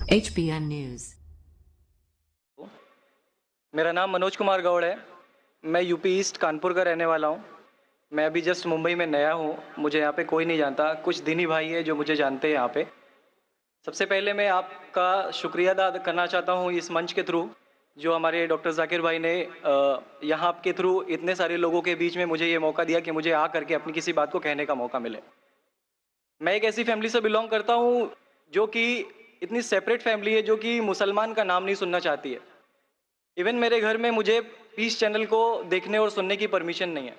HBN News। मेरा नाम मनोज कुमार गौड़ है। मैं यूपी ईस्ट कानपुर का रहने वाला हूँ। मैं अभी जस्ट मुंबई में नया हूँ। मुझे यहाँ पे कोई नहीं जानता, कुछ दिन ही भाई है जो मुझे जानते हैं यहाँ पे। सबसे पहले मैं आपका शुक्रिया अदा करना चाहता हूँ इस मंच के थ्रू, जो हमारे डॉक्टर जाकिर भाई ने यहाँ के थ्रू इतने सारे लोगों के बीच में मुझे ये मौका दिया कि मुझे आ करके अपनी किसी बात को कहने का मौका मिले। मैं एक ऐसी फैमिली से बिलोंग करता हूँ जो कि इतनी सेपरेट फैमिली है, जो कि मुसलमान का नाम नहीं सुनना चाहती है। इवन मेरे घर में मुझे पीस चैनल को देखने और सुनने की परमिशन नहीं है।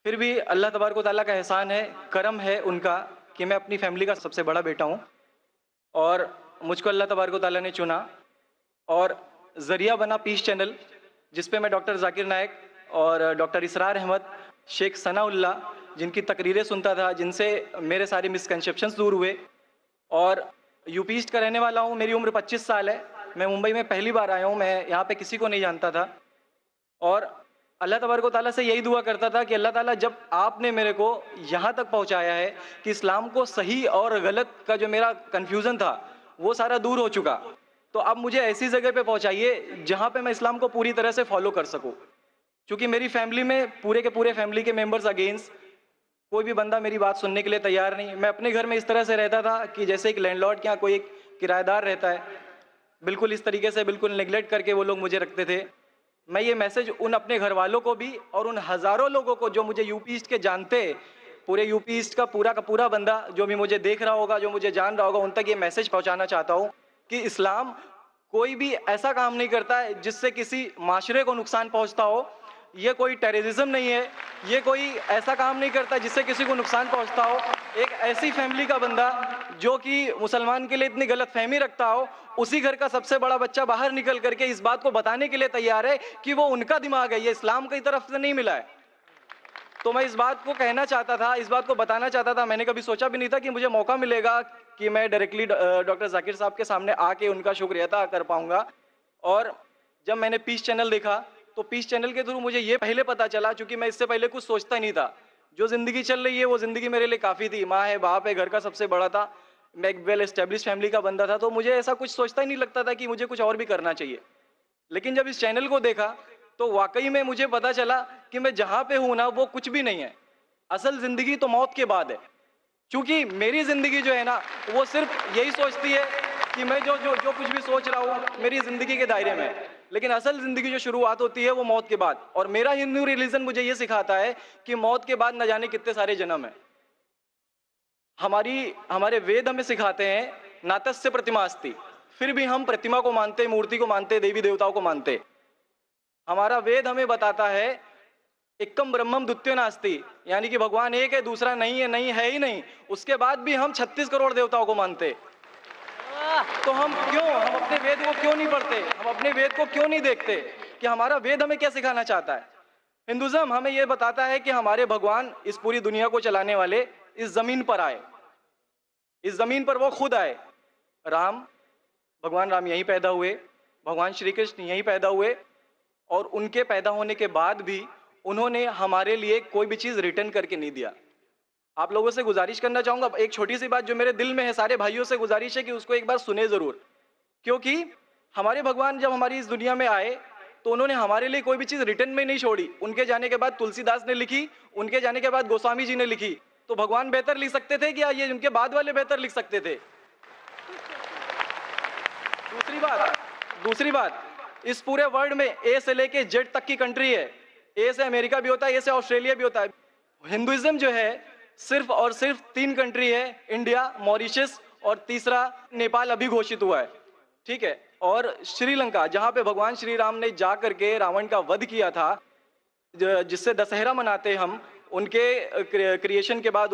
फिर भी अल्लाह तबारक व तआला का एहसान है, करम है उनका कि मैं अपनी फैमिली का सबसे बड़ा बेटा हूँ और मुझको अल्लाह तबारक व तआला ने चुना और ज़रिया बना पीस चैनल, जिस पे मैं डॉक्टर जाकिर नायक और डॉक्टर इसरार अहमद, शेख सनाउल्ला, जिनकी तकरीरें सुनता था, जिनसे मेरे सारे मिसकंसेप्शंस दूर हुए। और यूपी ईस्ट का रहने वाला हूँ। मेरी उम्र 25 साल है। मैं मुंबई में पहली बार आया हूँ। मैं यहाँ पे किसी को नहीं जानता था और अल्लाह तबारक व तआला से यही दुआ करता था कि अल्लाह ताला, जब आपने मेरे को यहाँ तक पहुँचाया है कि इस्लाम को सही और गलत का जो मेरा कन्फ्यूज़न था वो सारा दूर हो चुका, तो अब मुझे ऐसी जगह पे पहुँचाइए जहाँ पे मैं इस्लाम को पूरी तरह से फॉलो कर सकूँ। क्योंकि मेरी फैमिली में पूरे के पूरे फैमिली के मेंबर्स अगेंस्ट, कोई भी बंदा मेरी बात सुनने के लिए तैयार नहीं। मैं अपने घर में इस तरह से रहता था कि जैसे एक लैंडलॉर्ड के यहाँ कोई एक किराएदार रहता है, बिल्कुल इस तरीके से बिल्कुल नेग्लेक्ट करके वो लोग मुझे रखते थे। मैं ये मैसेज उन अपने घर वालों को भी और उन हज़ारों लोगों को जो मुझे यूपी ईस्ट के जानते, पूरे यूपी ईस्ट का पूरा बंदा जो भी मुझे देख रहा होगा, जो मुझे जान रहा होगा, उन तक ये मैसेज पहुँचाना चाहता हूँ कि इस्लाम कोई भी ऐसा काम नहीं करता है जिससे किसी माशरे को नुकसान पहुँचता हो। ये कोई टेररिज्म नहीं है, ये कोई ऐसा काम नहीं करता जिससे किसी को नुकसान पहुंचता हो। एक ऐसी फैमिली का बंदा जो कि मुसलमान के लिए इतनी गलत फहमी रखता हो, उसी घर का सबसे बड़ा बच्चा बाहर निकल करके इस बात को बताने के लिए तैयार है कि वो उनका दिमाग है, ये इस्लाम की तरफ से नहीं मिला है। तो मैं इस बात को कहना चाहता था, इस बात को बताना चाहता था। मैंने कभी सोचा भी नहीं था कि मुझे मौका मिलेगा कि मैं डायरेक्टली डॉक्टर जाकिर साहब के सामने आके उनका शुक्रिया अदा कर पाऊंगा। और जब मैंने पीस चैनल देखा तो पीस चैनल के थ्रू मुझे ये पहले पता चला, क्योंकि मैं इससे पहले कुछ सोचता नहीं था। जो ज़िंदगी चल रही है वो ज़िंदगी मेरे लिए काफ़ी थी। माँ है, बाप है, घर का सबसे बड़ा था, मैं एक वेल एस्टेब्लिश फैमिली का बंदा था, तो मुझे ऐसा कुछ सोचता ही नहीं लगता था कि मुझे कुछ और भी करना चाहिए। लेकिन जब इस चैनल को देखा तो वाकई में मुझे पता चला कि मैं जहाँ पे हूँ ना वो कुछ भी नहीं है। असल ज़िंदगी तो मौत के बाद है। क्योंकि मेरी ज़िंदगी जो है ना वो सिर्फ यही सोचती है कि मैं जो जो जो कुछ भी सोच रहा हूँ मेरी ज़िंदगी के दायरे में है। लेकिन असल ज़िंदगी जो शुरुआत होती है वो मौत के बाद। और मेरा हिंदू रिलीजन मुझे ये सिखाता है कि मौत के बाद न जाने कितने सारे जन्म हैं। हमारे वेद हमें सिखाते हैं नातस्य प्रतिमा अस्ति, फिर भी हम प्रतिमा को मानते, मूर्ति को मानते, देवी देवताओं को मानते। हमारा वेद हमें बताता है एकम ब्रह्मम द्वितीयो नास्ति, यानी कि भगवान एक है, दूसरा नहीं है, नहीं है ही नहीं। उसके बाद भी हम 36 करोड़ देवताओं को मानते। तो हम अपने वेद को क्यों नहीं पढ़ते, हम अपने वेद को क्यों नहीं देखते कि हमारा वेद हमें क्या सिखाना चाहता है। हिंदुज़म हमें यह बताता है कि हमारे भगवान इस पूरी दुनिया को चलाने वाले इस जमीन पर आए, इस जमीन पर वो खुद आए। भगवान राम यहीं पैदा हुए, भगवान श्री कृष्ण यहीं पैदा हुए और उनके पैदा होने के बाद भी उन्होंने हमारे लिए कोई भी चीज़ रिटर्न करके नहीं दिया। आप लोगों से गुजारिश करना चाहूँगा, एक छोटी सी बात जो मेरे दिल में है, सारे भाइयों से गुजारिश है कि उसको एक बार सुने ज़रूर। क्योंकि हमारे भगवान जब हमारी इस दुनिया में आए तो उन्होंने हमारे लिए कोई भी चीज़ रिटर्न में नहीं छोड़ी। उनके जाने के बाद तुलसीदास ने लिखी, उनके जाने के बाद गोस्वामी जी ने लिखी। तो भगवान बेहतर लिख सकते थे क्या ये उनके बाद वाले बेहतर लिख सकते थे? दूसरी बात, इस पूरे वर्ल्ड में ए से लेके जेड तक की कंट्री है। ए से अमेरिका भी होता है, ए से ऑस्ट्रेलिया भी होता है। हिंदुइज्म जो है सिर्फ और सिर्फ 3 कंट्री है, इंडिया, मॉरिशस और तीसरा नेपाल अभी घोषित हुआ है, ठीक है। और श्रीलंका, जहां पे भगवान श्री राम ने जा करके रावण का वध किया था, जिससे दशहरा मनाते हम, उनके क्रिएशन के बाद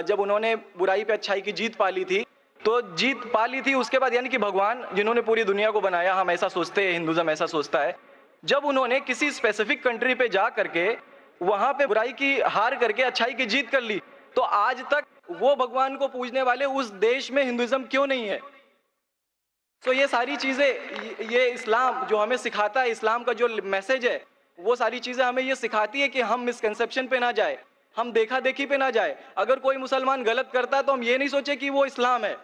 जब उन्होंने बुराई पे अच्छाई की जीत पा ली थी, तो जीत पा ली थी उसके बाद, यानी कि भगवान जिन्होंने पूरी दुनिया को बनाया, हम ऐसा सोचते हैं, हिंदुज़म ऐसा सोचता है, जब उन्होंने किसी स्पेसिफिक कंट्री पे जा करके वहां पे बुराई की हार करके अच्छाई की जीत कर ली, तो आज तक वो भगवान को पूजने वाले उस देश में हिंदुइज्म क्यों नहीं है? तो ये सारी चीजें, ये इस्लाम जो हमें सिखाता है, इस्लाम का जो मैसेज है, वो सारी चीजें हमें ये सिखाती है कि हम मिसकंसेप्शन पे ना जाए, हम देखा देखी पे ना जाए। अगर कोई मुसलमान गलत करता है तो हम ये नहीं सोचे कि वो इस्लाम है,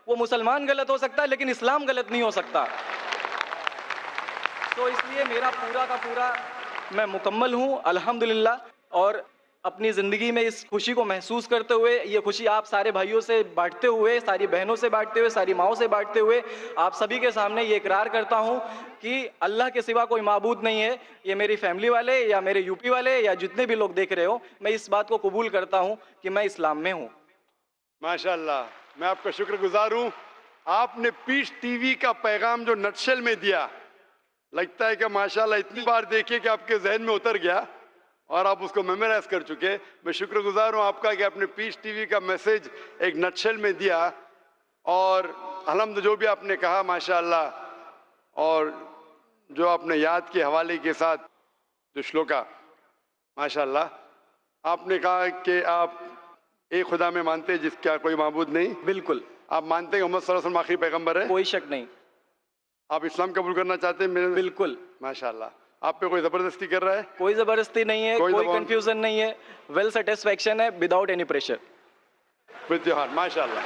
वो मुसलमान गलत हो सकता है लेकिन इस्लाम गलत नहीं हो सकता। तो इसलिए मेरा पूरा का पूरा मैं मुकम्मल हूँ अल्हम्दुलिल्लाह, और अपनी ज़िंदगी में इस खुशी को महसूस करते हुए, ये खुशी आप सारे भाइयों से बांटते हुए, सारी बहनों से बांटते हुए, सारी माँओं से बांटते हुए, आप सभी के सामने ये इकरार करता हूँ कि अल्लाह के सिवा कोई माबूद नहीं है। ये मेरी फैमिली वाले या मेरे यूपी वाले या जितने भी लोग देख रहे हो, मैं इस बात को कबूल करता हूँ कि मैं इस्लाम में हूँ। माशाल्लाह, मैं आपका शुक्रगुजार हूँ। आपने पीस टीवी का पैगाम जो नटशेल में दिया, लगता है कि माशाल्लाह इतनी बार देखिए कि आपके जहन में उतर गया और आप उसको मेमोराइज कर चुके। मैं शुक्रगुजार हूँ आपका कि आपने पीस टीवी का मैसेज एक नटशेल में दिया, और अल्हम्दुलिल्लाह जो भी आपने कहा माशाल्लाह, और जो आपने याद के हवाले के साथ जो श्लोका, माशाल्लाह आपने कहा कि आप एक खुदा में मानते हैं जिसका कोई माबूद नहीं। बिल्कुल। आप मानते हैं मोहम्मद सल्लल्लाहु अलैहि वसल्लम आखिरी पैगंबर है। कोई शक नहीं। आप इस्लाम कबूल करना चाहते हैं मेरे? बिल्कुल। माशाल्लाह। आप पे कोई जबरदस्ती कर रहा है? कोई जबरदस्ती नहीं है, कोई कंफ्यूजन नहीं है, वेल सेटिस्फैक्शन है without any pressure. With your heart, माशाल्लाह।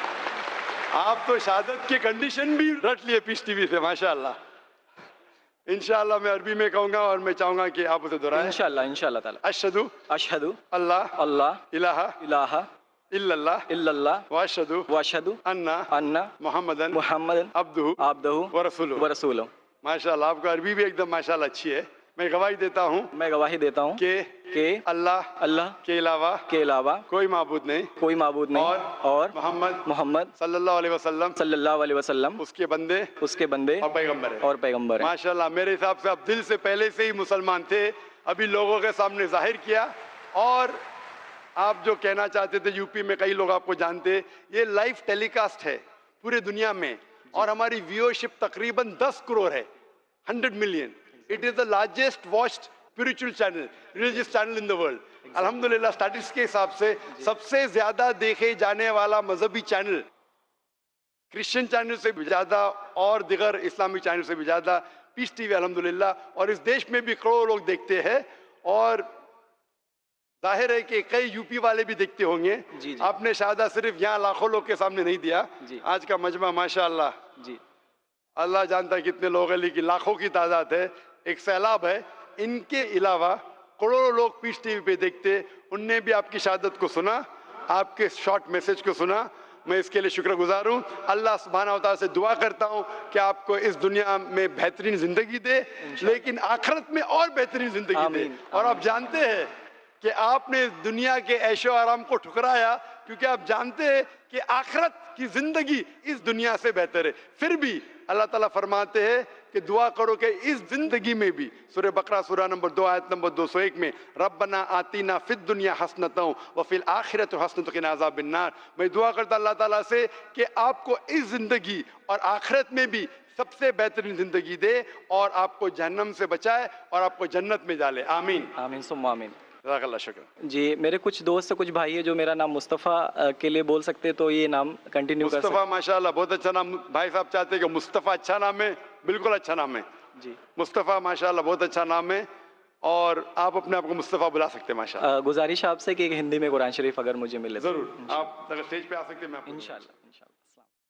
आप तो शहादत के कंडीशन भी रट लिए पीस टीवी से, माशाल्लाह। इंशाल्लाह मैं अरबी में कहूंगा और मैं चाहूंगा कि आप उसे दोहराएं। इंशाल्लाह, इंशाल्लाह ताला। अशहदु अशहदु अल्लाह अल्लाह इलाहा इलाहा इल्लल्लाह इल्लल्लाह व अशहदु व अशहदु अन्ना अन्ना मुहम्मदन मुहम्मदन अब्दुहु अब्दुहु व रसूलुहु। व रसूलुहु। माशाल्लाह, आपका अरबी भी एकदम माशाल्लाह अच्छी है। मैं गवाही देता हूँ मैं गवाही देता हूँ कि अल्लाह के अलावा कोई माबूद नहीं, कोई माबूद नहीं, और मोहम्मद सल्लल्लाहु अलैहि वसल्लम उसके बंदे और पैगंबर है। माशाल्लाह, मेरे हिसाब से आप दिल से पहले से ही मुसलमान थे, अभी लोगों के सामने जाहिर किया। और आप जो कहना चाहते थे, यूपी में कई लोग आपको जानते, ये लाइव टेलीकास्ट है पूरे दुनिया में, और हमारी व्यूअरशिप तकरीबन 10 करोड़ है, 100 million. It is the largest watched spiritual channel, religious channel in the world. अल्हम्दुलिल्लाह, स्टैटिस्टिक्स के हिसाब से सबसे ज्यादा देखे जाने वाला मजहबी चैनल, क्रिश्चियन चैनल से भी ज्यादा और दिगर इस्लामिक चैनल से भी ज्यादा पीस टीवी अल्हम्दुलिल्लाह, और इस देश में भी करोड़ों लोग देखते हैं, और जाहिर है कि कई यूपी वाले भी देखते होंगे। जी। आपने शहादा सिर्फ यहाँ लाखों लोग के सामने नहीं दिया, आज का मजमा माशाल्लाह जी, अल्लाह जानता है कितने लोग हैं, लेकिन लाखों की तादाद है, एक सैलाब है। इनके अलावा करोड़ों लोग पीस टीवी पे देखते, उनने भी आपकी शहादत को सुना, आपके शॉर्ट मैसेज को सुना। मैं इसके लिए शुक्रगुजार हूँ। अल्लाह सुब्हानहू व तआला से दुआ करता हूँ कि आपको इस दुनिया में बेहतरीन जिंदगी दे, लेकिन आखिरत में और बेहतरीन जिंदगी दे। और आप जानते हैं कि आपने दुनिया के ऐशो आराम को ठुकराया, क्योंकि आप जानते हैं कि आखिरत की जिंदगी इस दुनिया से बेहतर है। फिर भी अल्लाह ताला फरमाते हैं कि दुआ करो कि इस जिंदगी में भी, सूरह बकरा सूरा नंबर 2 आयत नंबर 201 में, रब्बना आतीना फिद दुनिया हसनतों व फिल आखिरत हसनतों क़िना अज़ाबिन नार। मैं दुआ करता अल्लाह ताला से कि आपको इस जिंदगी और आखिरत में भी सबसे बेहतरीन जिंदगी दे, और आपको जहन्नम से बचाए और आपको जन्नत में डाले। आमीन आमीन सुम्मा आमीन। शुक्र जी। मेरे कुछ दोस्त, कुछ भाई है जो मेरा नाम मुस्तफ़ा के लिए बोल सकते, तो ये नाम कंटिन्यू कर सकते। मुस्तफ़ा माशाल्लाह बहुत अच्छा नाम। भाई साहब चाहते हैं कि मुस्तफ़ा अच्छा नाम है, बिल्कुल अच्छा नाम है जी। मुस्तफ़ा माशाल्लाह बहुत अच्छा नाम है, और आप अपने आप को मुस्तफ़ा बुला सकते हैं माशाल्लाह। गुजारिश आपसे कि हिंदी में कुरान शरीफ अगर मुझे मिले जरूर, आप अगर स्टेज पे आ सकते हैं, मैं इंशाल्लाह।